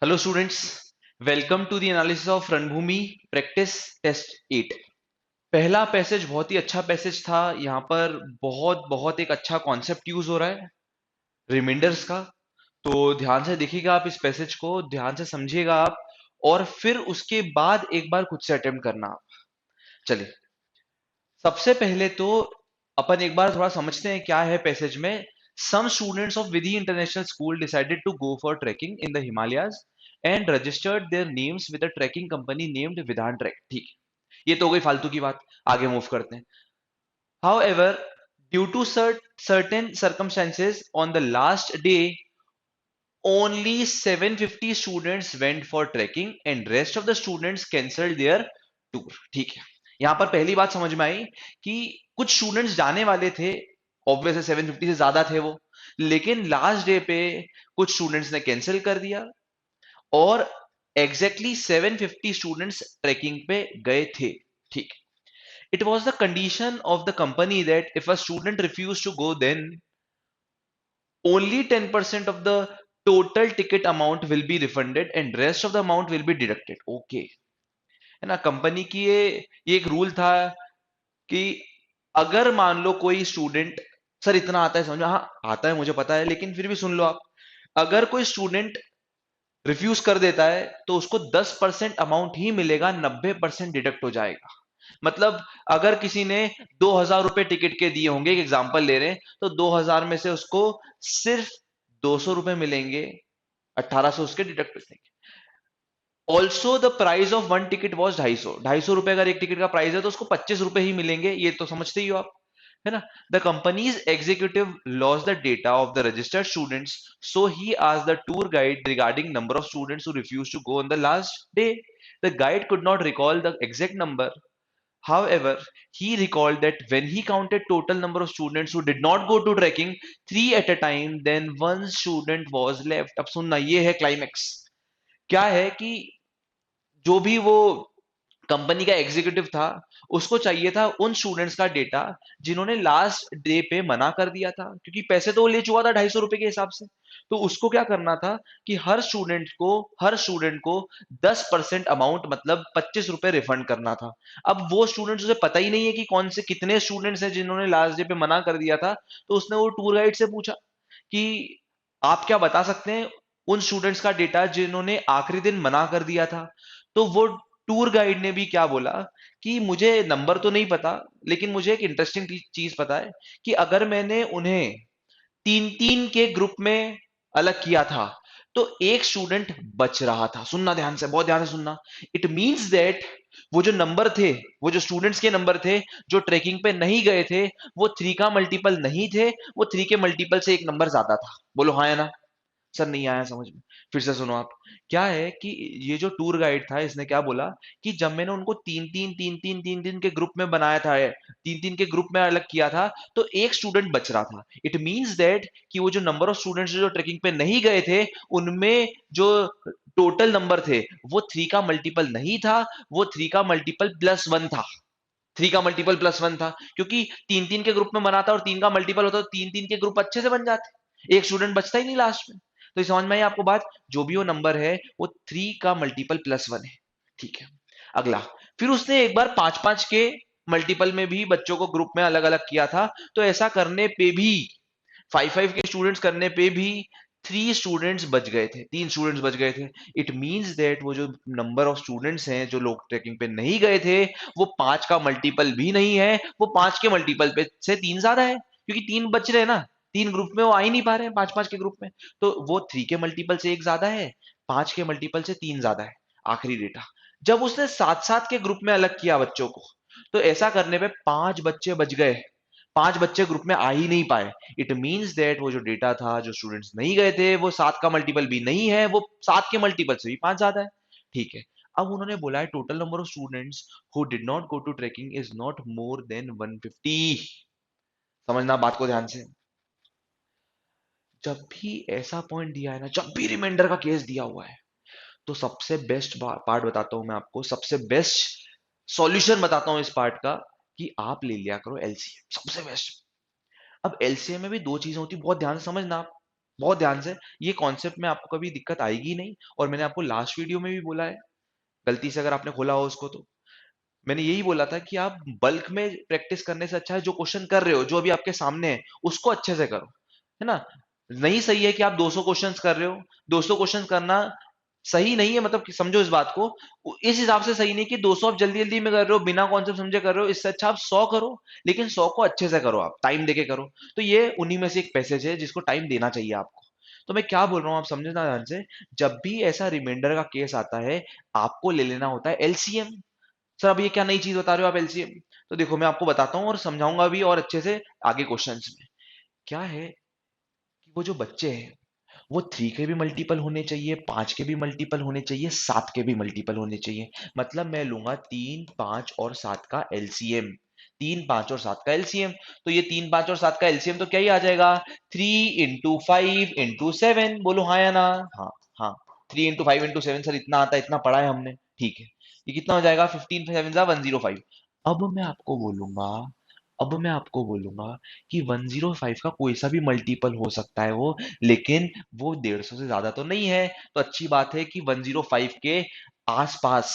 Hello students, welcome to the analysis of Ranbhoomi practice test 8। पहला passage बहुत ही अच्छा passage था। यहाँ पर बहुत बहुत एक अच्छा कॉन्सेप्ट यूज हो रहा है रिमाइंडर्स का। तो ध्यान से देखिएगा आप, इस पैसेज को ध्यान से समझिएगा आप, और फिर उसके बाद एक बार खुद से अटेम्प्ट करना आप। चलिए, सबसे पहले तो अपन एक बार थोड़ा समझते हैं क्या है पैसेज में। Some students of Vidhi international school decided to go for trekking in the Himalayas and registered their names with a trekking company named Vidhan trek. ठीक है, ये तो हो गई फालतू की बात। आगे मूव करते हैं। However, due to certain circumstances, on the last day only 750 students went for trekking and rest of the students cancelled their tour। ठीक है, यहां पर पहली बात समझ में आई कि कुछ स्टूडेंट्स जाने वाले थे, ऑब्वियसली 750 से ज्यादा थे वो, लेकिन लास्ट डे पे कुछ स्टूडेंट्स ने कैंसिल कर दिया और एग्जैक्टली 750 स्टूडेंट्स ट्रेकिंग पे गए थे। ठीक, it was the condition of the company that if a student refuse to go then only 10% of the total ticket amount will be refunded and rest of the amount will be deducted। Okay, है ना। Company की ये एक rule था कि अगर मान लो कोई स्टूडेंट, सर इतना आता है समझ में, हाँ आता है मुझे पता है, लेकिन फिर भी सुन लो आप। अगर कोई स्टूडेंट रिफ्यूज कर देता है तो उसको 10% अमाउंट ही मिलेगा, 90% डिडक्ट हो जाएगा। मतलब अगर किसी ने 2,000 रुपए टिकट के दिए होंगे, एक एग्जांपल ले रहे हैं, तो 2,000 में से उसको सिर्फ 200 रुपए मिलेंगे, 1,800 उसके डिडक्ट हो जाएंगे। Also the price of one ticket was 250, 250 रुपए अगर एक टिकट का प्राइस है तो उसको 25 रुपए ही मिलेंगे। ये तो समझते ही हो आप, है ना। The company's executive lost the data of the registered students, so he asked the tour guide regarding number of students who refuse to go on the last day. The guide could not recall the exact number. However, he recalled that when he counted total number of students who did not go to trekking, three at a time, then one student was left। अब सुनना, ये है climax. क्या है कि जो भी वो कंपनी का एग्जीक्यूटिव था, उसको चाहिए था उन स्टूडेंट्स का डेटा जिन्होंने लास्ट डे पे मना कर दिया था, क्योंकि पैसे तो वो ले चुका था 250 रुपए के हिसाब से। तो उसको क्या करना था कि हर स्टूडेंट को 10% अमाउंट, मतलब 25 रुपए रिफंड करना था। अब वो स्टूडेंट्स, उसे पता ही नहीं है कि कौन से कितने स्टूडेंट्स हैं जिन्होंने लास्ट डे पे मना कर दिया था। तो उसने वो टूर गाइड से पूछा कि आप क्या बता सकते हैं उन स्टूडेंट्स का डेटा जिन्होंने आखिरी दिन मना कर दिया था। तो वो टूर गाइड ने भी क्या बोला कि मुझे नंबर तो नहीं पता, लेकिन मुझे एक इंटरेस्टिंग चीज पता है कि अगर मैंने उन्हें तीन तीन के ग्रुप में अलग किया था तो एक स्टूडेंट बच रहा था। सुनना ध्यान से, बहुत ध्यान से सुनना। इट मींस दैट वो जो नंबर थे, वो जो स्टूडेंट्स के नंबर थे जो ट्रेकिंग पे नहीं गए थे, वो 3 का मल्टीपल नहीं थे, वो 3 के मल्टीपल से एक नंबर ज्यादा था। बोलो हाँ या ना। सर नहीं आया समझ में, फिर से सुनो आप। क्या है कि ये जो टूर गाइड था, इसने क्या बोला कि जब मैंने उनको तीन तीन के ग्रुप में बनाया था, तीन तीन के ग्रुप में अलग किया था, तो एक स्टूडेंट बच रहा था। इट मींस दैट कि वो जो नंबर ऑफ स्टूडेंट्स जो ट्रेकिंग पे नहीं गए थे, उनमें जो टोटल नंबर थे वो 3 का मल्टीपल नहीं था, वो 3 का मल्टीपल +1 था। 3 का मल्टीपल +1 था, क्योंकि तीन तीन के ग्रुप में बना था और 3 का मल्टीपल होता तो तीन तीन के ग्रुप अच्छे से बन जाते, एक स्टूडेंट बचता ही नहीं लास्ट में। तो समझ में आई आपको बात। जो भी वो नंबर है वो 3 का मल्टीपल +1 है। ठीक है, अगला। फिर उसने एक बार 5 5 के मल्टीपल में भी बच्चों को ग्रुप में अलग अलग किया था। तो ऐसा करने पे भी 5 5 के स्टूडेंट्स करने पे भी 3 स्टूडेंट्स बच गए थे, 3 स्टूडेंट्स बच गए थे। इट मींस दैट वो जो नंबर ऑफ स्टूडेंट्स हैं जो लोग ट्रैकिंग पे नहीं गए थे, वो 5 का मल्टीपल भी नहीं है, वो 5 के मल्टीपल पे से 3 ज्यादा है, क्योंकि 3 बच रहे हैं ना। 3 ग्रुप में वो आ ही नहीं पा रहे हैं, 5 5 के ग्रुप में। तो वो 3 के मल्टीपल से 1 ज्यादा है, 5 के मल्टीपल से 3 ज्यादा है। आखिरी डेटा जब उसने 7 7 के ग्रुप में अलग किया बच्चों को, तो ऐसा करने पे 5 बच्चे बच गए, 5 बच्चे ग्रुप में आ ही नहीं पाए। इट मींस दैट वो जो डेटा था, जो स्टूडेंट्स नहीं गए थे, वो 7 का मल्टीपल भी नहीं है, वो 7 के मल्टीपल से भी 5 ज्यादा है। ठीक है, अब उन्होंने बोला है total number of students who did not go to trekking is not more than 150। समझना बात को ध्यान से। जब भी ऐसा पॉइंट दिया है ना, जब भी रिमाइंडर का केस दिया हुआ है, तो सबसे बेस्ट पार्ट बताता हूं मैं आपको, सबसे बेस्ट सॉल्यूशन बताता हूं इस पार्ट का, कि आप ले लिया करो एलसीएम, सबसे बेस्ट। अब एलसीएम में भी दो चीजें होती, बहुत ध्यान से समझना आप। बहुत ध्यान से। ये कॉन्सेप्ट में आपको कभी दिक्कत आएगी नहीं, और मैंने आपको लास्ट वीडियो में भी बोला है, गलती से अगर आपने खोला हो उसको तो मैंने यही बोला था कि आप बल्क में प्रैक्टिस करने से अच्छा है जो क्वेश्चन कर रहे हो, जो अभी आपके सामने है, उसको अच्छे से करो, है ना। नहीं सही है कि आप 200 क्वेश्चंस कर रहे हो। 200 क्वेश्चंस करना सही नहीं है, मतलब कि समझो इस बात को, इस हिसाब से सही नहीं कि 200 आप जल्दी जल्दी में कर रहे हो, बिना कॉन्सेप्ट समझे कर रहे हो। इससे अच्छा आप 100 करो, लेकिन 100 को अच्छे से करो, आप टाइम देके करो। तो ये उन्हीं में से एक पैसेज है जिसको टाइम देना चाहिए आपको। तो मैं क्या बोल रहा हूँ आप समझना ध्यान से। जब भी ऐसा रिमाइंडर का केस आता है, आपको ले लेना होता है एलसीएम। सर अब ये क्या नई चीज बता रहे हो आप, एलसीएम? तो देखो मैं आपको बताता हूँ और समझाऊंगा भी और अच्छे से आगे क्वेश्चंस में। क्या है कि वो जो बच्चे हैं, वो 3 के भी मल्टीपल होने चाहिए, 5 के भी मल्टीपल होने चाहिए, 7 के भी मल्टीपल होने चाहिए। मतलब मैं लूंगा 3, 5 और 7 का एलसीएम। 3, 5 और 7 का एलसीएम। तो ये 3, 5 और 7 का एलसीएम तो क्या ही आ जाएगा, 3 × 5 × 7। बोलो हाँ या ना? हाँ। हाँ, 3 × 5 × 7 सर इतना आता है, इतना पढ़ा है हमने, ठीक है। ये कितना हो जाएगा, 15 7 105। अब मैं आपको बोलूंगा अब मैं आपको बोलूंगा कि 105 का कोई सा भी मल्टीपल हो सकता है वो, लेकिन वो 150 से ज्यादा तो नहीं है। तो अच्छी बात है कि 105 के आसपास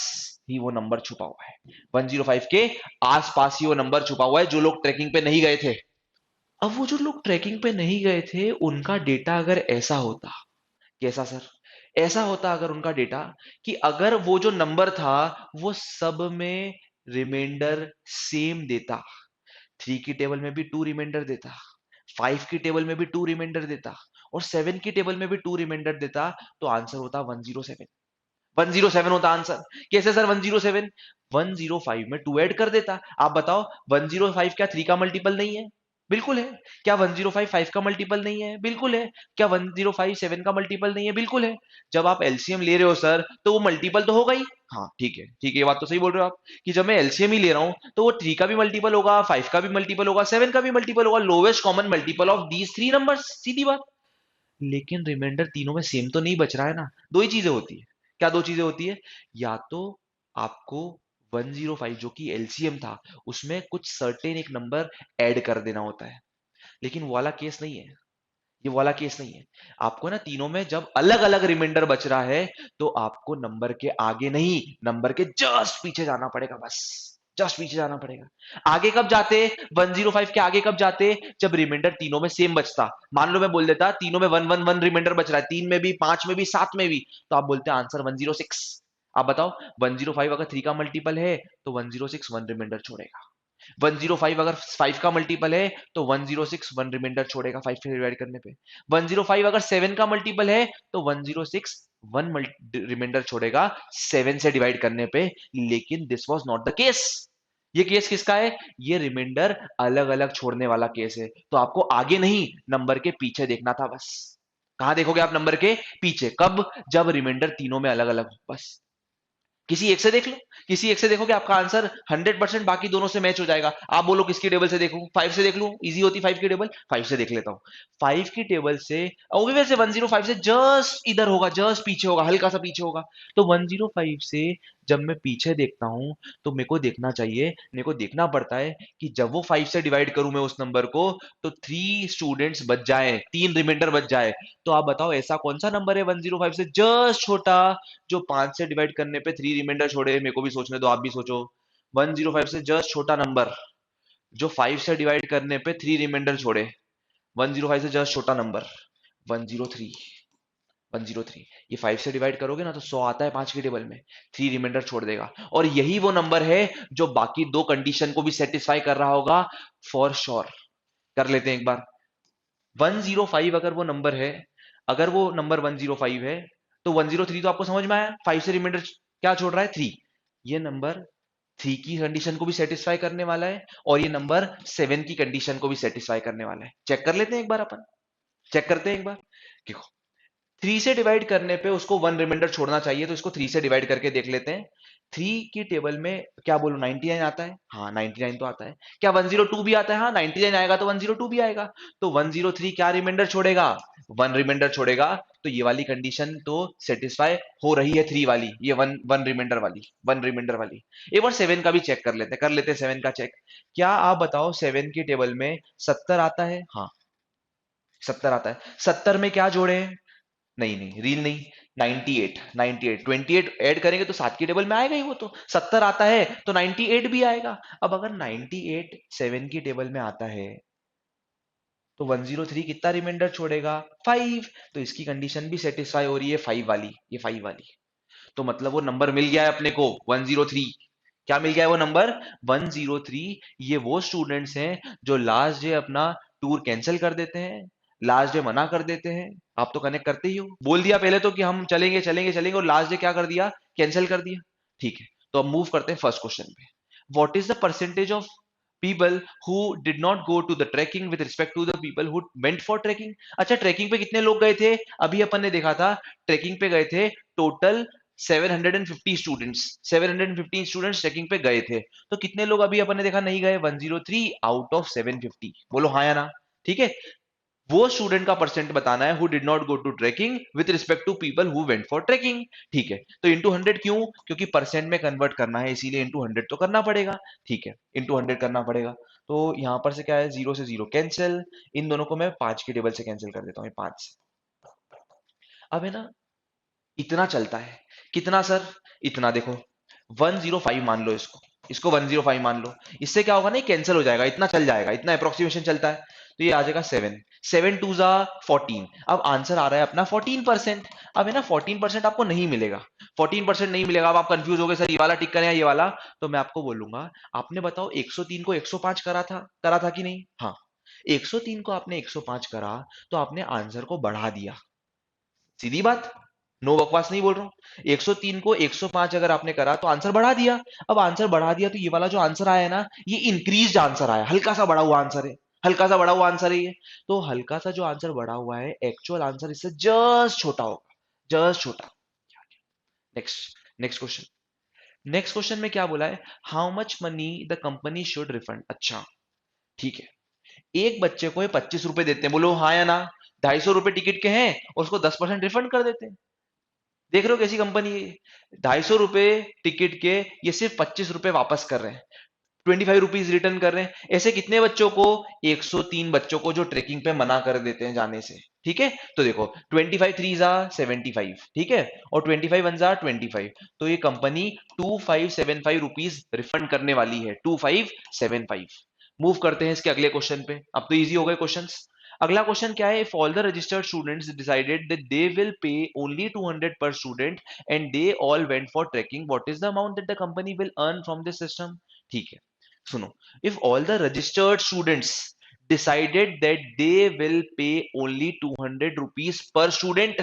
ही वो नंबर छुपा हुआ है। 105 के आसपास ही वो नंबर छुपा हुआ है, जो लोग ट्रैकिंग पे नहीं गए थे। अब वो जो लोग ट्रैकिंग पे नहीं गए थे, उनका डेटा अगर ऐसा होता, कैसा सर? ऐसा होता अगर उनका डेटा, कि अगर वो जो नंबर था वो सब में रिमाइंडर सेम देता, 3 की टेबल में भी 2 रिमाइंडर देता, 5 की टेबल में भी 2 रिमाइंडर देता, और 7 की टेबल में भी 2 रिमाइंडर देता, तो आंसर होता 107। 107 होता आंसर। कैसे सर 107? 105 में 2 ऐड कर देता। आप बताओ, 105 क्या 3 का मल्टीपल नहीं है? बिल्कुल है। क्या 105 5 का मल्टीपल नहीं है? बिल्कुल है। क्या 105 7 का मल्टीपल नहीं है? बिल्कुल है। जब आप एलसीएम ले रहे हो सर, तो वो मल्टीपल तो होगा ही। हाँ ठीक है, ठीक है, ये बात तो सही बोल रहे हो आप, कि जब मैं एलसीएम ही ले रहा हूं तो वो 3 का भी मल्टीपल होगा, 5 का भी मल्टीपल होगा, 7 का भी मल्टीपल होगा, lowest common multiple of these 3 numbers, सीधी बात। लेकिन रिमाइंडर तीनों में सेम तो नहीं बच रहा है ना। दो ही चीजें होती है। क्या दो चीजें होती है? या तो आपको 105 जो कि एलसीएम था, उसमें कुछ सर्टेन एक नंबर ऐड कर देना होता है, लेकिन वो वाला केस नहीं है। ये वाला केस नहीं है। आपको ना तीनों में जब अलग अलग रिमाइंडर बच रहा है, तो आपको नंबर के आगे नहीं, नंबर के जस्ट पीछे जाना पड़ेगा, बस जस्ट पीछे जाना पड़ेगा। आगे कब जाते? 105 के आगे कब जाते? जब रिमाइंडर तीनों में सेम बचता। मान लो मैं बोल देता तीनों में 111 रिमाइंडर बच रहा है, 3 में भी, 5 में भी, 7 में भी, तो आप बोलते आंसर 106। आप बताओ, 105 अगर 3 का मल्टीपल है, तो 106 1 रिमाइंडर छोड़ेगा। 105 अगर 5 का मल्टीपल है, तो 106 1 रिमाइंडर छोड़ेगा 5 से डिवाइड करने पे। 105 अगर 7 का मल्टीपल है, तो 106 1 रिमाइंडर छोड़ेगा 7 से डिवाइड करने पे। लेकिन this was not the case. ये केस किसका है? ये रिमाइंडर अलग अलग छोड़ने वाला केस है। तो आपको आगे नहीं, नंबर के पीछे देखना था बस। कहां देखोगे आप? नंबर के पीछे। कब? जब रिमाइंडर तीनों में अलग अलग हो, बस। किसी एक से देख लो, किसी एक से देखोगे आपका आंसर 100% बाकी दोनों से मैच हो जाएगा। आप बोलो किसकी टेबल से देखूं? 5 से देख लूं, इजी होती 5 की टेबल, 5 से देख लेता हूं। 5 की टेबल से, वो भी वैसे 105 से जस्ट इधर होगा, जस्ट पीछे होगा, हल्का सा पीछे होगा। तो 105 से जब मैं पीछे देखता हूं, तो मेरे को देखना चाहिए, मेरे को देखना पड़ता है कि जब वो 5 से डिवाइड करूं मैं उस नंबर को, तो 3 स्टूडेंट्स बच जाए, 3 रिमाइंडर बच जाए। तो आप बताओ ऐसा कौन सा नंबर है 105 से जस्ट छोटा, जो 5 से डिवाइड करने पे 3 रिमाइंडर छोड़े? मेरे को भी सोचने दो, आप भी सोचो। 105 से जस्ट छोटा नंबर, जो 5 से डिवाइड करने पे 3 रिमाइंडर छोड़े। 105 से जस्ट छोटा नंबर, 103। 103, ये 5 से डिवाइड करोगे ना तो 100 आता है 5 की टेबल में, 3 रिमाइंडर छोड़ देगा। और यही वो नंबर है जो बाकी दो कंडीशन को भी सेटिस्फाई कर रहा होगा, फॉर श्योर। कर लेते हैं एक बार। 105 अगर वो नंबर है, अगर वो नंबर 105 है, तो 103 तो आपको समझ में आया, 5 से रिमाइंडर क्या छोड़ रहा है? 3। ये नंबर 3 की कंडीशन को भी सेटिस्फाई करने वाला है, और ये नंबर 7 की कंडीशन को भी सेटिस्फाई करने वाला है। चेक कर लेते हैं एक बार अपन। चेक करते हैं एक बार। देखो, 3 से डिवाइड करने पे उसको 1 रिमाइंडर छोड़ना चाहिए, तो इसको 3 से डिवाइड करके देख लेते हैं। 3 की टेबल में क्या बोलूं, 99 आता है? हाँ 99 तो आता है। क्या 102 भी आता है? हाँ 99 आएगा तो 102 भी आएगा। तो 103 क्या रिमाइंडर छोड़ेगा? 1 रिमाइंडर छोड़ेगा। तो ये वाली कंडीशन तो सेटिस्फाई हो रही है, 3 वाली, ये 1 1 रिमाइंडर वाली, 1 रिमाइंडर वाली। एक बार 7 का भी चेक कर लेते हैं 7 का चेक। क्या आप बताओ 7 की टेबल में 70 आता है? हाँ 70 आता है। 70 में क्या जोड़े? नहीं नहीं, रील नहीं। 98, 98, 28 ऐड करेंगे तो 7 की टेबल में आएगा ही वो तो। 70 आता है तो 98 भी आएगा। अब अगर 98 7 की टेबल में आता है तो 103 कितना रिमाइंडर छोड़ेगा? 5। तो इसकी कंडीशन भी सेटिस्फाई हो रही है, 5 वाली, ये 5 वाली। तो मतलब वो नंबर मिल गया है अपने को 103। क्या मिल गया है वो नंबर? 103। ये वो स्टूडेंट्स हैं जो लास्ट डे अपना टूर कैंसिल कर देते हैं, लास्ट डे मना कर देते हैं। आप तो कनेक्ट करते ही हो, बोल दिया पहले तो कि हम चलेंगे चलेंगे चलेंगे, और लास्ट डे क्या कर दिया? कैंसिल कर दिया। ठीक है, तो अब मूव करते हैं फर्स्ट क्वेश्चन पे। What is the percentage of people who did not go to the trekking with respect to the people who went for trekking? अच्छा, ट्रैकिंग पे कितने लोग गए थे? अभी अपन ने देखा था ट्रैकिंग पे गए थे टोटल 750 स्टूडेंट्स। 750 स्टूडेंट्स ट्रैकिंग पे गए थे। तो कितने लोग अभी अपन ने देखा नहीं गए? 103 आउट ऑफ 750। बोलो हाँ या ना? ठीक है, वो स्टूडेंट का परसेंट बताना है who did not go to trekking with respect to people who went for trekking. ठीक है, तो इंटू 100 क्यों? क्योंकि परसेंट में कन्वर्ट करना है, इसीलिए इंटू 100 तो करना पड़ेगा। ठीक है, इंटू 100 करना पड़ेगा। तो यहां पर से क्या है? जीरो से जीरो कैंसिल। इन दोनों को मैं 5 की टेबल से कैंसिल कर देता हूँ, 5। अब है ना, इतना चलता है। कितना सर? इतना देखो, 105 मान लो इसको, इसको 105 मान लो। इससे क्या होगा ना, कैंसिल हो जाएगा, इतना चल जाएगा, इतना अप्रोक्सीमेशन चलता है। तो ये आ जाएगा 7। 7 टू जा 14। अब आंसर आ रहा है अपना 14%। अब है ना, 14% आपको नहीं मिलेगा। 14% नहीं मिलेगा। अब आप कंफ्यूज हो गए सर ये वाला टिक करें या ये वाला। तो मैं आपको बोलूंगा, आपने बताओ 103 को 105 करा था कि नहीं? हाँ, 103 को आपने 105 करा, तो आपने आंसर को बढ़ा दिया। सीधी बात, नो बकवास नहीं बोल रहा हूं। 103 को 105 अगर आपने करा तो आंसर बढ़ा दिया। अब आंसर बढ़ा दिया तो ये वाला जो आंसर आया है ना, ये इंक्रीज आंसर आया, हल्का सा बढ़ा हुआ आंसर है। हल्का सा बढ़ा हुआ आंसर है ये। तो हल्का सा जो आंसर बढ़ा हुआ है, एक्चुअल आंसर इससे जस्ट छोटा होगा, जस्ट छोटा। Next, next question. Next question में क्या बोला है? How much money the company should refund. अच्छा, ठीक है, एक बच्चे को ये 25 रुपए देते हैं, बोलो हाँ या ना? 250 रुपए टिकट के हैं और उसको 10% रिफंड कर देते हैं। देख रहे हो कैसी कंपनी है? 250 रुपए टिकट के, ये सिर्फ 25 रुपए वापस कर रहे हैं, 25 रुपीज रिटर्न कर रहे हैं। ऐसे कितने बच्चों को? 103 बच्चों को जो ट्रेकिंग पे मना कर देते हैं जाने से। ठीक है, तो देखो 25 थ्री जा 75, ठीक है, और 25 वन जा 25। तो ये कंपनी 2575 रुपीज रिफंड करने वाली है, 2575। मूव करते हैं इसके अगले क्वेश्चन पे। अब तो इजी हो गए क्वेश्चंस। अगला क्वेश्चन क्या है? If all the registered students decided that they will pay only 200 पर student and they all went for trekking, what is the amount that the company will earn from this system? ठीक है, सुनो। If all the registered students decided that they will pay only 200 rupees per student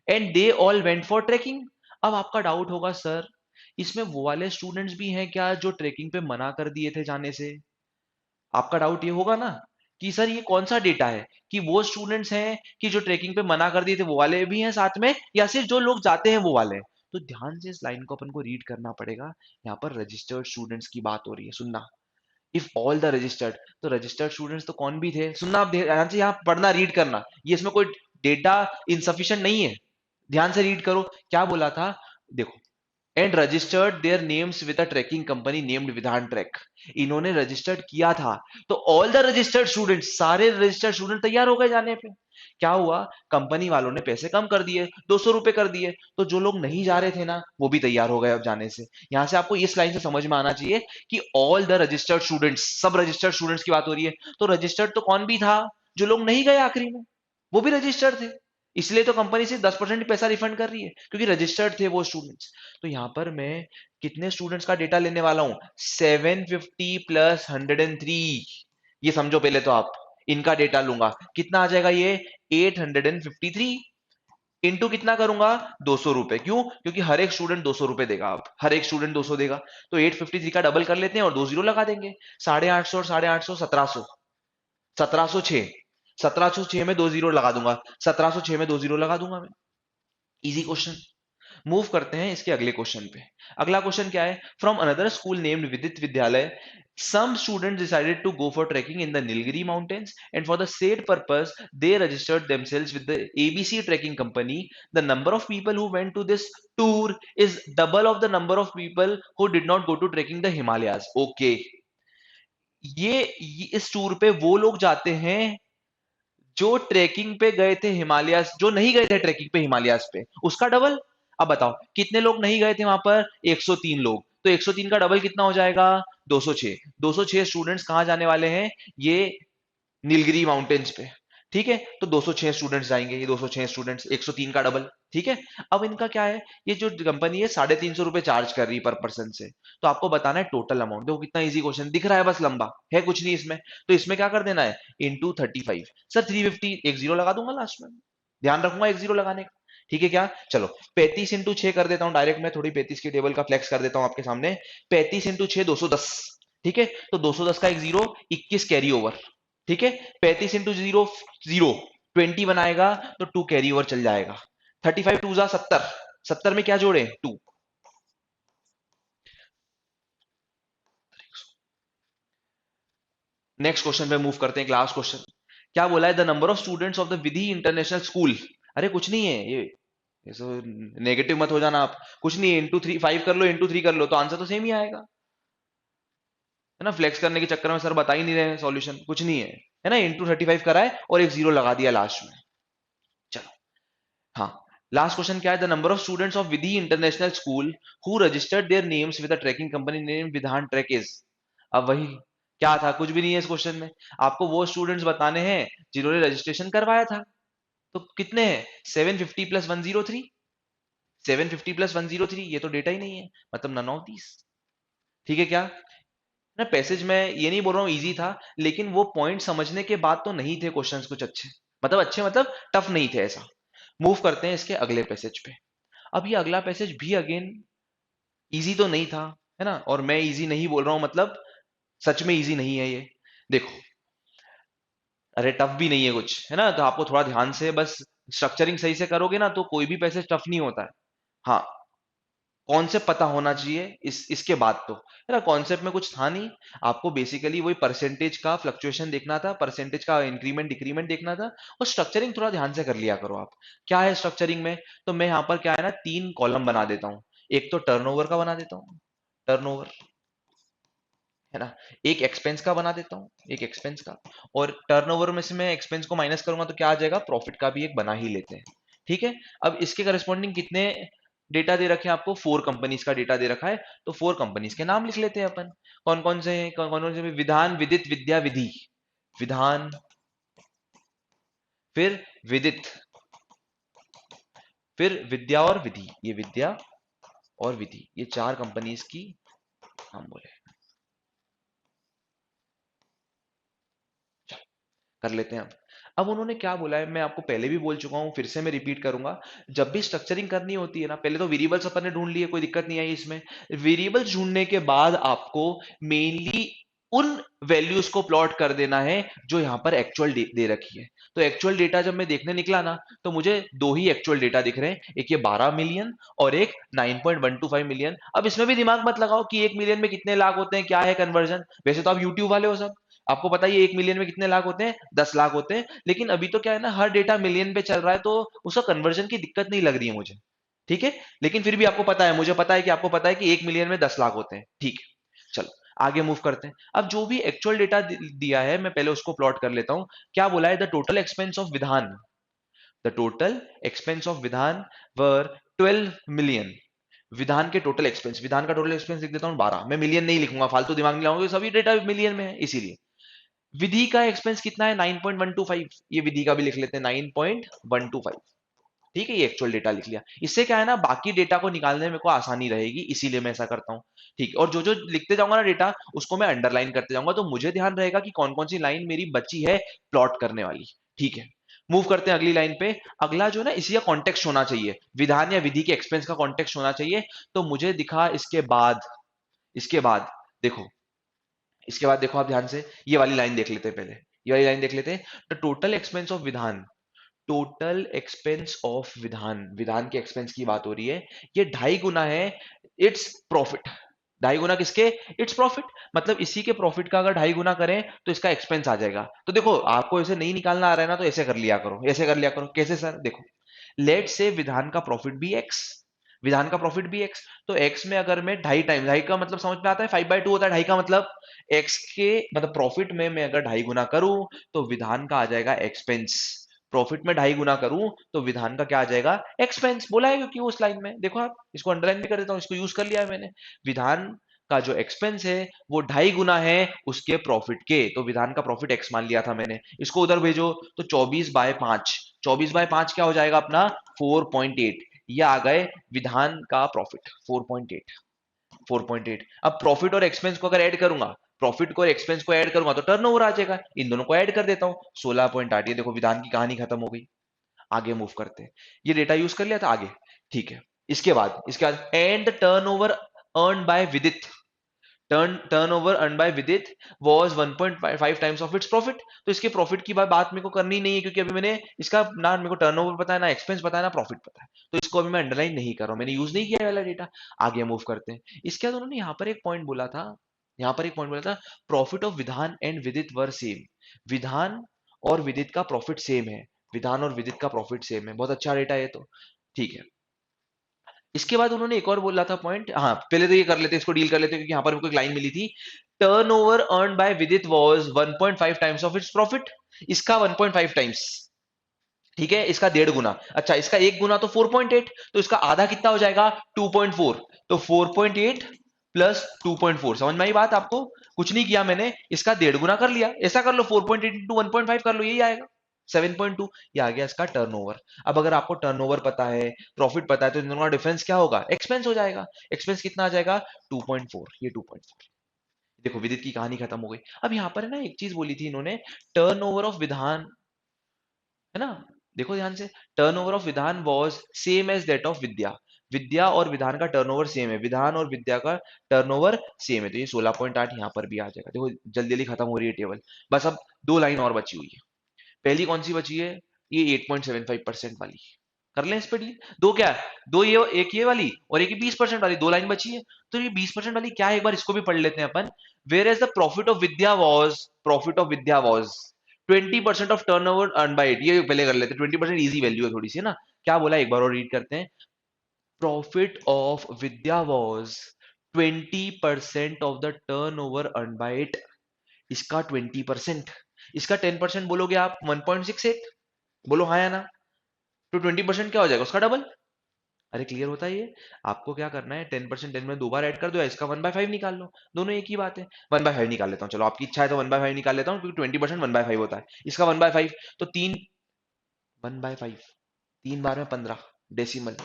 and they all went for trekking. अब आपका doubt होगा, sir इसमें वो वाले students भी हैं क्या जो ट्रेकिंग पे मना कर दिए थे जाने से? आपका डाउट ये होगा ना कि सर ये कौन सा डेटा है, कि वो स्टूडेंट्स हैं कि जो ट्रेकिंग पे मना कर दिए थे वो वाले भी हैं साथ में, या सिर्फ जो लोग जाते हैं वो वाले हैं? तो ध्यान से इस लाइन को अपन को रीड करना पड़ेगा। यहाँ पर रजिस्टर्ड स्टूडेंट्स की बात हो रही है, सुनना। इफ ऑल द रजिस्टर्ड, तो रजिस्टर्ड स्टूडेंट्स तो कौन भी थे? सुनना, आप ध्यान से यहाँ पढ़ना, रीड करना, ये इसमें कोई डेटा इनसफिशिएंट नहीं है। ध्यान से रीड करो, क्या बोला था? देखो, and registered their names with a trekking company named Vidhan trek. इन्होंने रजिस्टर्ड किया था, तो ऑल द रजिस्टर्ड स्टूडेंट, सारे रजिस्टर्ड स्टूडेंट तैयार हो गए जाने पे। क्या हुआ? कंपनी वालों ने पैसे कम कर दिए, 200 रुपए कर दिए, तो जो लोग नहीं जा रहे थे ना वो भी तैयार हो गए अब जाने से। यहां से आपको इस लाइन से समझ में आना चाहिए कि ऑल द रजिस्टर्ड स्टूडेंट्स, सब रजिस्टर्ड स्टूडेंट्स की बात हो रही है। तो रजिस्टर्ड तो कौन भी था? जो लोग नहीं गए आखिरी में, वो भी रजिस्टर्ड थे। इसलिए तो कंपनी सिर्फ 10% पैसा रिफंड कर रही है, क्योंकि रजिस्टर्ड थे वो स्टूडेंट्स। तो यहां पर मैं कितने स्टूडेंट्स का डेटा लेने वाला हूं? 750 प्लस 103। ये समझो पहले तो आप, इनका डेटा लूंगा। कितना आ जाएगा ये? 853। इंटू कितना करूंगा? 200 रुपए। क्यों? क्योंकि हर एक स्टूडेंट 200 रुपए देगा, अब हर एक स्टूडेंट 200 देगा। तो 853 का डबल कर लेते हैं और 2 जीरो लगा देंगे। 850 और 850, 1700। 1706। 1706 में 2 जीरो लगा दूंगा, 1706 में 2 जीरो लगा दूंगा मैं। Easy question. मूव करते हैं इसके अगले क्वेश्चन पे। अगला क्वेश्चन क्या है? फ्रॉम अनदर स्कूल नेम्ड विदित विद्यालय, some students decided to go for trekking in the Nilgiri mountains, and for the said purpose they registered themselves with the ABC trekking company. The number of people who went to this tour is double of the number of people who did not go to trekking the Himalayas. Okay, ये इस tour पे वो लोग जाते हैं जो trekking पे गए थे हिमालयास, जो नहीं गए थे ट्रेकिंग पे हिमालयास पे, उसका डबल। अब बताओ कितने लोग नहीं गए थे वहां पर, 103 लोग, तो 103 का डबल कितना हो जाएगा, 206। 206 स्टूडेंट्स कहाँ जाने वाले हैं, ये नीलगिरी माउंटेन्स पे। ठीक है, तो 206 स्टूडेंट्स जाएंगे, ये 206 स्टूडेंट्स, 103 का डबल। ठीक है, अब इनका क्या है, ये जो कंपनी है 350 रुपए चार्ज कर रही है पर पर्सन से, तो आपको बताना है टोटल अमाउंट। देखो कितना इजी क्वेश्चन दिख रहा है, बस लंबा है कुछ नहीं इसमें, तो इसमें क्या कर देना है, इंटू 35। सर 350, एक जीरो लगा दूंगा लास्ट में, ध्यान रखूंगा एक जीरो लगाने का। ठीक है क्या, चलो 35 इंटू 6 कर देता हूँ डायरेक्ट, मैं थोड़ी 35 की टेबल का फ्लेक्स कर देता हूँ आपके सामने। 35 इंटू 6 210। ठीक है, तो 210 का एक जीरो, 21 कैरी ओवर। ठीक है, 35 इंटू जीरो, जीरो, 20 बनाएगा तो 2 कैरी ओवर चल जाएगा। 35 टू जा 70, 70 में क्या जोड़े, 2। नेक्स्ट क्वेश्चन पे मूव करते हैं, लास्ट क्वेश्चन। क्या बोला है, the number of students of the Vidhi international school. अरे कुछ नहीं है ये तो नेगेटिव मत हो जाना आप, कुछ नहीं है, इंटू थ्री, 5 कर लो, इंटू 3 कर लो, तो आंसर तो सेम ही आएगा। है ना, फ्लेक्स करने के चक्कर में सर बता ही नहीं रहे सॉल्यूशन, कुछ नहीं है ना, इंटू 35 करा है और एक जीरो लगा दिया लास्ट में। चलो, हाँ, लास्ट क्वेश्चन क्या है, the number of students of Vidhi international school who registered their names with a trekking company name Vidhan trek is. अब वही, क्या था, कुछ भी नहीं है इस क्वेश्चन में, आपको वो स्टूडेंट्स बताने हैं जिन्होंने रजिस्ट्रेशन करवाया था। तो कितने हैं, 750 प्लस 103, 750 प्लस 103, ये तो डेटा ही नहीं है, मतलब नन ऑफ दीस। ठीक है क्या, ना पैसेज में ये नहीं बोल रहा हूँ इजी था, लेकिन वो पॉइंट समझने के बाद तो नहीं थे क्वेश्चंस कुछ अच्छे, मतलब अच्छे मतलब टफ नहीं थे ऐसा। मूव करते हैं इसके अगले पैसेज पे। अब ये अगला पैसेज भी अगेन इजी तो नहीं था, है ना, और मैं इजी नहीं बोल रहा हूं मतलब सच में इजी नहीं है ये। देखो, अरे टफ भी नहीं है कुछ, है ना, तो आपको थोड़ा ध्यान से बस स्ट्रक्चरिंग सही से करोगे ना तो कोई भी पैसेज टफ नहीं होता है। हाँ, कॉन्सेप्ट पता होना चाहिए इसके बाद तो, है ना, कॉन्सेप्ट में कुछ था नहीं, आपको बेसिकली वही परसेंटेज का फ्लक्चुएशन देखना था, परसेंटेज का इंक्रीमेंट डिक्रीमेंट देखना था, और स्ट्रक्चरिंग थोड़ा ध्यान से कर लिया करो आप। क्या है स्ट्रक्चरिंग में, तो मैं यहाँ पर क्या है ना, 3 कॉलम बना देता हूँ। एक तो टर्नओवर का बना देता हूँ, टर्नओवर, है ना, एक एक्सपेंस का बना देता हूँ, एक एक्सपेंस का, और टर्नओवर में से मैं एक्सपेंस को माइनस करूंगा तो क्या आ जाएगा, प्रॉफिट का भी एक बना ही लेते हैं। ठीक है, अब इसके करस्पॉन्डिंग कितने डेटा दे रखे हैं आपको, 4 कंपनीज का डेटा दे रखा है, तो 4 कंपनीज के नाम लिख लेते हैं अपन। कौन कौन से हैं, कौन कौन से, विधान, विदित, विद्या, विधि। विधान, फिर विदित, फिर विद्या और विधि, ये विद्या और विधि, ये 4 कंपनीज की नाम बोले, कर लेते हैं अब उन्होंने क्या बोला है, मैं आपको पहले भी बोल चुका हूं, फिर से मैं रिपीट करूंगा। जब भी स्ट्रक्चरिंग करनी होती है ना, पहले तो वेरिएबल्स अपन ने ढूंढ लिए, कोई दिक्कत नहीं आई इसमें। वेरिएबल्स ढूंढने के बाद आपको मेनली उन वैल्यूज को प्लॉट कर देना है जो यहां पर एक्चुअल दे रखी है। तो एक्चुअल डेटा जब मैं देखने निकला ना, तो मुझे दो ही एक्चुअल डेटा दिख रहे हैं, एक ये 12 मिलियन और एक 9.125 मिलियन। अब इसमें भी दिमाग मत लगाओ कि 1 मिलियन में कितने लाख होते हैं, क्या है कन्वर्जन, वैसे तो आप यूट्यूब वाले हो सब, आपको पता ही है 1 मिलियन में कितने लाख होते हैं, 10 लाख होते हैं। लेकिन अभी तो क्या है ना, हर डेटा मिलियन पे चल रहा है, तो उसका कन्वर्जन की दिक्कत नहीं लग रही है मुझे। ठीक है, लेकिन फिर भी आपको पता है, मुझे पता है कि आपको पता है कि 1 मिलियन में 10 लाख होते हैं। ठीक है, चलो आगे मूव करते हैं। अब जो भी एक्चुअल डेटा दिया है, मैं पहले उसको प्लॉट कर लेता हूं। क्या बोला है, द टोटल एक्सपेंस ऑफ विधान, द टोटल एक्सपेंस ऑफ विधान वर 12 मिलियन। विधान के टोटल एक्सपेंस, विधान का टोटल एक्सपेंस लिख देता हूं 12, मैं मिलियन नहीं लिखूंगा, फालतू दिमाग नहीं लाऊंगा, सभी डेटा मिलियन में है इसीलिए। विधि का एक्सपेंस कितना है, 9.125, ये विधि का भी लिख लेते हैं 9.125। ठीक है, ये एक्चुअल डेटा लिख लिया, इससे क्या है ना, बाकी डेटा को निकालने में मेरे को आसानी रहेगी, इसीलिए मैं ऐसा करता हूँ। ठीक है, और जो जो लिखते जाऊंगा ना डेटा, उसको मैं अंडरलाइन करते जाऊंगा, तो मुझे ध्यान रहेगा कि कौन कौन सी लाइन मेरी बची है प्लॉट करने वाली। ठीक है, मूव करते हैं अगली लाइन पे। अगला जो है ना, इसी का कॉन्टेक्स्ट होना चाहिए, विधान या विधि के एक्सपेंस का कॉन्टेक्स्ट होना चाहिए। तो मुझे दिखा इसके बाद, इसके बाद देखो, इसके बाद देखो आप ध्यान से, ये वाली लाइन देख लेते हैं पहले, ये वाली लाइन देख लेते हैं। तो टोटल एक्सपेंस ऑफ विधान, टोटल एक्सपेंस ऑफ विधान, विधान के एक्सपेंस की बात हो रही है, ये 2.5 गुना है इट्स प्रॉफिट। 2.5 गुना किसके, इट्स प्रॉफिट, मतलब इसी के प्रॉफिट का अगर 2.5 गुना करें तो इसका एक्सपेंस आ जाएगा। तो देखो, आपको ऐसे नहीं निकालना आ रहा है ना, तो ऐसे कर लिया करो, ऐसे कर लिया करो। कैसे सर, देखो, लेट से विधान का प्रॉफिट भी एक्स, विधान का प्रॉफिट भी एक्स, तो एक्स में अगर मैं ढाई टाइम, ढाई का मतलब समझ में आता है 5/2 होता है, ढाई का मतलब एक्स के मतलब प्रॉफिट में मैं अगर ढाई गुना करूं तो विधान का आ जाएगा एक्सपेंस। प्रॉफिट में ढाई गुना करूं तो विधान का क्या आ जाएगा, एक्सपेंस। बोला है क्योंकि उस लाइन में देखो, आप इसको अंडरलाइन भी कर देता हूं, इसको यूज कर लिया है मैंने। विधान का जो एक्सपेंस है वो ढाई गुना है उसके प्रॉफिट के, तो विधान का प्रॉफिट एक्स मान लिया था मैंने। इसको उधर भेजो तो 24/5, 24/5 क्या हो जाएगा अपना 4.8। ये आ गए विधान का प्रॉफिट 4.8, 4.8। अब प्रॉफिट और एक्सपेंस को अगर ऐड करूंगा, प्रॉफिट को और एक्सपेंस को ऐड करूंगा तो टर्नओवर आ जाएगा। इन दोनों को ऐड कर देता हूं 16.8। ये देखो विधान की कहानी खत्म हो गई। आगे मूव करते हैं, ये डेटा यूज कर लिया था आगे, ठीक है। इसके बाद एंड टर्नओवर अर्न बाय विदित, टर्नओवर अर्न बाय विदित was 1.5 times of its profit. तो इसके प्रॉफिट की बात मेरे को करनी नहीं है, क्योंकि अभी मैंने इसका ना मेरे को टर्नओवर पता है, ना एक्सपेंस पता है, ना प्रॉफिट पता है, तो इसको अभी मैं अंडरलाइन नहीं कर रहा हूं, मैंने यूज नहीं किया वाला डेटा। आगे मूव करते हैं। इसके बाद उन्होंने यहाँ पर एक पॉइंट बोला था, प्रॉफिट ऑफ विधान एंड विदित वर सेम। विधान और विदित का प्रॉफिट सेम है, विधान और विदित का प्रॉफिट सेम है। बहुत अच्छा डेटा है तो, ठीक है। इसके बाद उन्होंने एक और बोला था पॉइंट, हाँ पहले तो ये कर लेते, इसको डील कर लेते, क्योंकि यहाँ पर मेरे को एक लाइन मिली थी, टर्न ओवर अर्न बाय विदित was 1.5 times of its profit. इसका 1.5 टाइम्स, ठीक है, इसका 1.5 गुना। अच्छा, इसका 1 गुना तो 4.8, तो इसका आधा कितना हो जाएगा 2.4। तो 4.8 प्लस 2.4, समझ में आई बात आपको? कुछ नहीं किया मैंने, इसका 1.5 गुना कर लिया। ऐसा कर लो 4.8 इंटू 1.5 कर लो, यही आएगा 7.2। ये आ गया इसका टर्नओवर। अब अगर आपको टर्नओवर पता है, प्रॉफिट पता है, तो इन दोनों का डिफरेंस क्या होगा, एक्सपेंस हो जाएगा। एक्सपेंस कितना आ जाएगा 2.4, ये 2.4। देखो विदित की कहानी खत्म हो गई। अब यहाँ पर है ना एक चीज बोली थी इन्होंने, टर्नओवर ऑफ विधान, है ना, देखो ध्यान से, turnover of Vidhan was same as that of Vidya. Vidya और विधान का टर्नओवर सेम है, विधान और विद्या का टर्नओवर सेम है, तो ये 16.8 यहाँ पर भी आ जाएगा। देखो जल्दी जल्दी खत्म हो रही है टेबल। बस अब दो लाइन और बची हुई है। पहली कौन सी बची है, ये 8.75% वाली। कर लें इस पे डील। दो क्या है, दो ये, एक ये वाली और एक 20% वाली, दो लाइन बची है। तो ये 20% वाली क्या है, एक बार इसको भी पढ़ लेते हैं अपन। Whereas the profit of Vidya was 20% of turnover earned by it. ये पहले कर लेते हैं, 20% ईजी वैल्यू है थोड़ी सी, है ना। क्या बोला एक बार और रीड करते हैं। Profit of Vidya was 20% of the turn over earned by it. इसका 20%, इसका 10% बोलोगे आप 1.68, बोलो हाँ या ना। तो 20% क्या हो जाएगा, उसका डबल। अरे क्लियर होता है ये। आपको क्या करना है, 10% 10 में दो बार ऐड कर दो, या इसका 1/5 निकाल लो, दोनों एक ही बात है। 1/5 निकाल लेता हूँ, चलो आपकी इच्छा है तो 1/5 निकाल लेता हूँ, क्योंकि 20% 1/5 होता है। इसका 1/5 तो तीन, 1/5 तीन बार में 15 डेसिमल,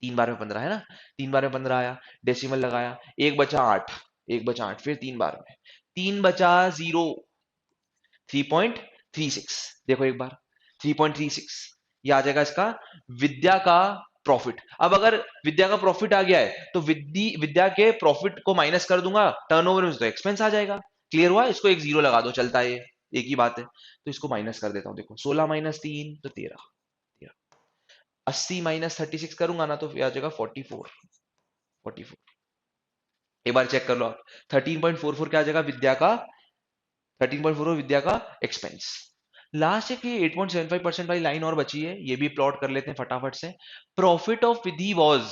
तीन बार में 15 है ना, तीन बार में 15 आया, डेसिमल लगाया, एक बचा 8, एक बचा 8, फिर तीन बार में, तीन बचा 0, 3.36। देखो एक बार 3.36, ये आ जाएगा इसका विद्या का प्रॉफिट। अब अगर विद्या का प्रॉफिट आ गया है तो विद्या के प्रॉफिट को माइनस कर दूंगा टर्नओवर में, तो एक्सपेंस आ जाएगा। क्लियर हुआ, इसको एक जीरो लगा दो, चलता है ये, एक ही बात है। तो इसको माइनस कर देता हूं, देखो 16 माइनस 3 तो 13, 80 माइनस 36 करूंगा ना तो आ जाएगा 44, 44। एक बार चेक कर लो आप, 13.44 क्या आ जाएगा विद्या का, 13.4 विद्या का एक्सपेंस। लास्ट एक ये 8.75% वाली लाइन और बची है, ये भी प्लॉट कर लेते हैं फटाफट से। Profit of Vidhi was,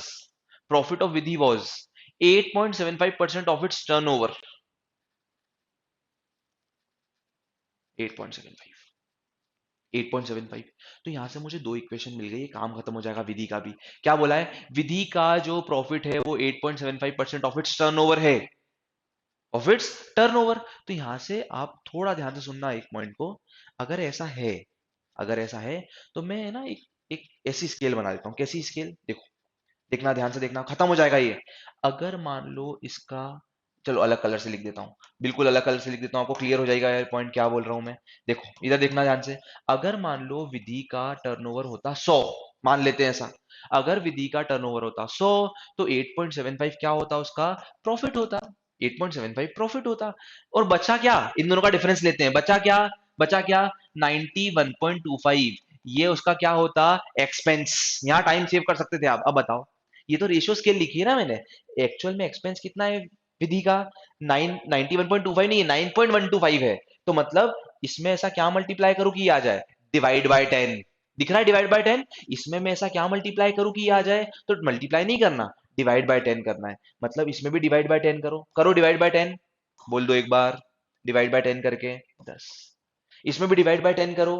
profit of Vidhi was 8.75% of its turnover, 8.75, 8.75। तो यहां से मुझे दो इक्वेशन मिल गई, काम खत्म हो जाएगा विधि का भी। क्या बोला है, विधि का जो प्रॉफिट है वो 8.75% ऑफ इट्स टर्नओवर है, ऑफ इट्स टर्नओवर। तो यहां से आप थोड़ा ध्यान से सुनना एक पॉइंट को। अगर ऐसा है, अगर ऐसा है तो मैं ना एक ऐसी स्केल बना देता हूँ। कैसी स्केल, देखो, देखना ध्यान से, देखना खत्म हो जाएगा ये। अगर मान लो इसका, चलो अलग कलर से लिख देता हूँ, बिल्कुल अलग कलर से लिख देता हूँ, आपको क्लियर हो जाएगा यार पॉइंट क्या बोल रहा हूँ मैं। देखो इधर देखना ध्यान से। अगर मान लो विधि का टर्नओवर होता 100, मान लेते हैं ऐसा, अगर विधि का टर्नओवर होता 100 तो 8.75 क्या होता, उसका प्रॉफिट होता, 8.75 प्रॉफिट होता। और बचा क्या, इन दोनों का डिफरेंस लेते हैं, बचा क्या, बचा क्या 91.25, ये उसका क्या होता, एक्सपेंस। यहाँ टाइम सेव कर सकते थे आप। अब बताओ, ये तो रेशियो स्केल लिखी है ना मैंने, एक्चुअल में एक्सपेंस कितना है विधि का, 91.25 नहीं है, 9.125 है। तो मतलब इसमें ऐसा क्या मल्टीप्लाई करूं कि ये आ जाए, डिवाइड बाय 10। दिख रहा है डिवाइड बाय 10, इसमें मैं ऐसा क्या मल्टीप्लाई करूं कि ये आ जाए, तो मल्टीप्लाई नहीं करना, डिवाइड बाय 10 करना है, मतलब इसमें भी डिवाइड बाय 10 करो, करो डिवाइड बाय 10, बोल दो एक बार, डिवाइड बाय 10 करके 10, इसमें भी डिवाइड बाय 10 करो,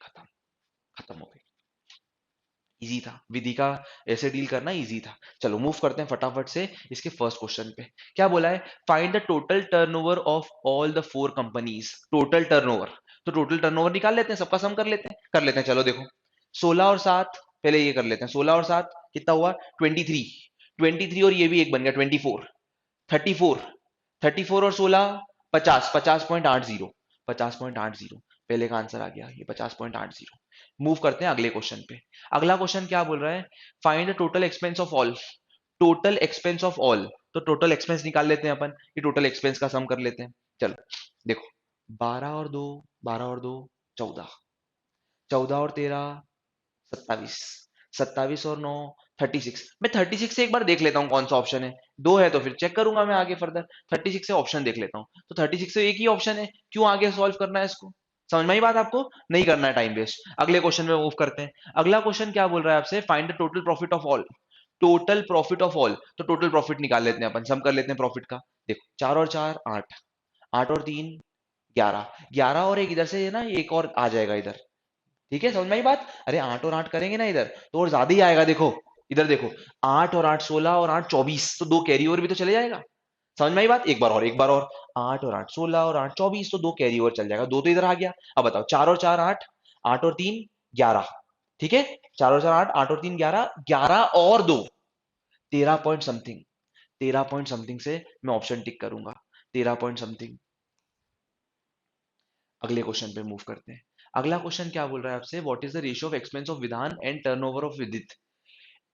खत्म, खत्म हो गई। इजी था, विधि का ऐसे डील करना इजी था। चलो मूव करते हैं फटाफट से इसके फर्स्ट क्वेश्चन पे। क्या बोला है, find the total turnover of all the four companies, total turnover, तो टोटल टर्नओवर निकाल लेते हैं, सबका सम कर लेते हैं, चलो देखो 16 और 7, पहले ये कर लेते हैं, 16 और 7 कितना हुआ 23, 23 और ये भी एक बन गया 24, 34, 34 और 16 50, 50.80, 50.80, पहले का आंसर आ गया ये 50.80। मूव करते हैं अगले क्वेश्चन पे। अगला क्वेश्चन क्या बोल रहा है, find the total expense of all, total expense of all, तो टोटल एक्सपेंस निकाल लेते हैं अपन, ये टोटल एक्सपेंस का सम कर लेते हैं। चलो देखो 12 और 2, 12 और 2 14, 14 और 13 27, 27 और 9 36, मैं 36 से एक बार देख लेता हूँ कौन सा ऑप्शन है, दो है तो फिर चेक करूंगा मैं आगे फर्दर, 36 से ऑप्शन देख लेता हूँ, तो 36 से एक ही ऑप्शन है, क्यों आगे सॉल्व करना है इसको, समझ में आई बात आपको, नहीं करना है टाइम वेस्ट। अगले क्वेश्चन में मूव करते हैं। अगला क्वेश्चन क्या बोल रहा है आपसे, find the total profit of all, total profit of all, तो टोटल प्रॉफिट निकाल लेते हैं अपन, सम कर लेते हैं प्रॉफिट का। देखो 4 और 4 8, 8 और 3 11, 11 और एक इधर से है ना, एक और आ जाएगा इधर, ठीक है समझ में आई बात, अरे 8 और 8 करेंगे ना इधर तो और ज्यादा ही आएगा, देखो इधर देखो 8 और 8 16 और 8 24, तो दो कैरी ओवर भी तो चले जाएगा, समझ में आई बात, एक बार और एक बार और, 8 और 8 16 और 8 24, तो दो कैरी ओवर चल जाएगा, दो तो इधर आ गया। अब बताओ 4 और 4 8, 8 और 3 11, ठीक है 4 और 4 8, 8 और 3 11, 11 और 2 13 पॉइंट समथिंग, 13 पॉइंट समथिंग से मैं ऑप्शन टिक करूंगा, 13 पॉइंट समथिंग। अगले क्वेश्चन पे मूव करते हैं। अगला क्वेश्चन क्या बोल रहा है आपसे, what is the ratio of expense of विधान एंड टर्नओवर ऑफ विदित,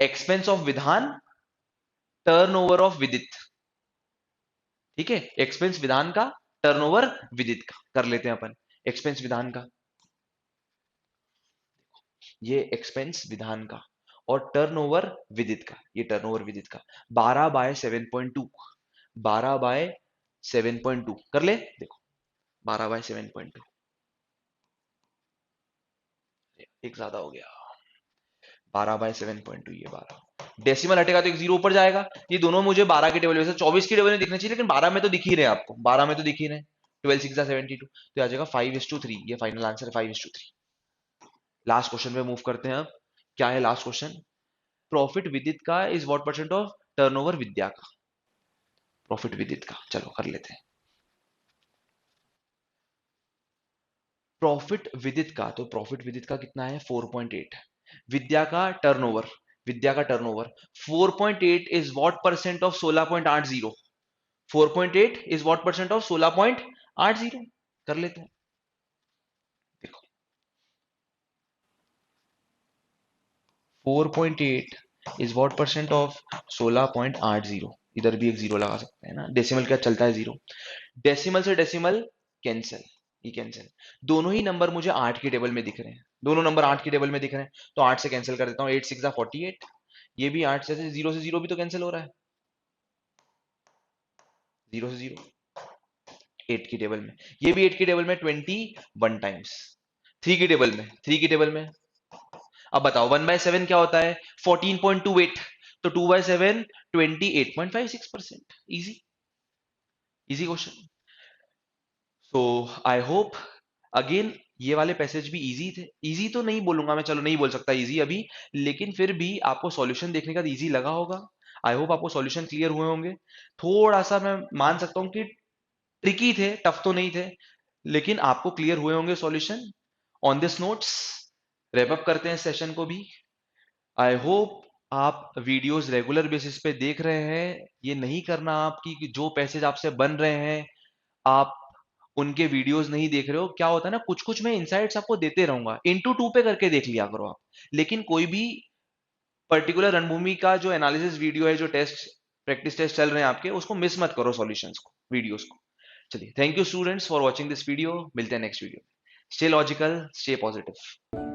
एक्सपेंस ऑफ विधान टर्नओवर ऑफ विदित, ठीक है एक्सपेंस विधान का टर्नओवर विदित का कर लेते हैं अपन, एक्सपेंस विधान का, ये एक्सपेंस विधान का, और टर्नओवर विदित का, ये टर्नओवर विदित का, 12 बाय 7.2, 12 बाय 7.2 कर ले, देखो 12 बाय 7.2, एक ज्यादा हो गया, 12/7.2, ये 12, डेसिमल हटेगा तो एक जीरो ऊपर जाएगा, ये दोनों मुझे 12 की टेबल में से 24 की टेबल में दिखना चाहिए, लेकिन 12 में तो दिख ही रहे हैं आपको, 12 में तो दिख ही रहे, 12 6 72, तो आ जाएगा 5:3, ये फाइनल आंसर है 5:3। लास्ट क्वेश्चन पे मूव करते हैं अब, क्या है लास्ट क्वेश्चन, प्रॉफिट विदित का is what percent of turnover Vidya का, प्रॉफिट विदित का चलो कर लेते हैं, प्रॉफिट विदित का, तो प्रॉफिट विदित का कितना है 4.8, विद्या का टर्नओवर, विद्या का turnover 4.8 is what percent of 16.80, 4.8 is what percent of 16.80, कर लेते हैं, देखो 4.8 इज व्हाट परसेंट ऑफ 16.80, इधर भी एक जीरो लगा सकते हैं ना, डेसिमल क्या चलता है जीरो, डेसिमल से डेसिमल कैंसिल, ये कैंसिल, दोनों ही नंबर मुझे 8 की टेबल में दिख रहे हैं, दोनों नंबर 8 की टेबल में दिख रहे हैं, तो 8 से कैंसिल कर देता हूँ, 8 6 48, ये भी 8 से जीरो भी तो कैंसिल हो रहा है, जीरो से जीरो 8 की टेबल में, ये भी 8 की टेबल में 21 टाइम्स, 3 की टेबल में, 3 की टेबल में, अब बताओ 1/7 क्या होता है 14.28, तो 2/7 28.56%, easy, easy question. So I hope, again ये वाले पैसेज भी इजी थे, इजी तो नहीं बोलूंगा मैं, चलो नहीं बोल सकता इजी अभी, लेकिन फिर भी आपको सॉल्यूशन देखने का इजी लगा होगा, आई होप आपको सॉल्यूशन क्लियर हुए होंगे, थोड़ा सा मैं मान सकता हूँ कि ट्रिकी थे, टफ तो नहीं थे, लेकिन आपको क्लियर हुए होंगे solution. On this notes wrap up करते हैं सेशन को भी, आई होप आप वीडियोस रेगुलर बेसिस पे देख रहे हैं, ये नहीं करना आपकी कि जो पैसेज आपसे बन रहे हैं आप उनके वीडियोस नहीं देख रहे हो, क्या होता है ना कुछ कुछ मैं इनसाइट्स आपको देते रहूंगा, इनटू टू पे करके देख लिया करो आप, लेकिन कोई भी पर्टिकुलर रणभूमि का जो एनालिसिस वीडियो है, जो टेस्ट प्रैक्टिस टेस्ट चल रहे हैं आपके, उसको मिस मत करो सॉल्यूशंस को, वीडियोस को। चलिए thank you students for watching this video, मिलते हैं next video, stay logical stay positive.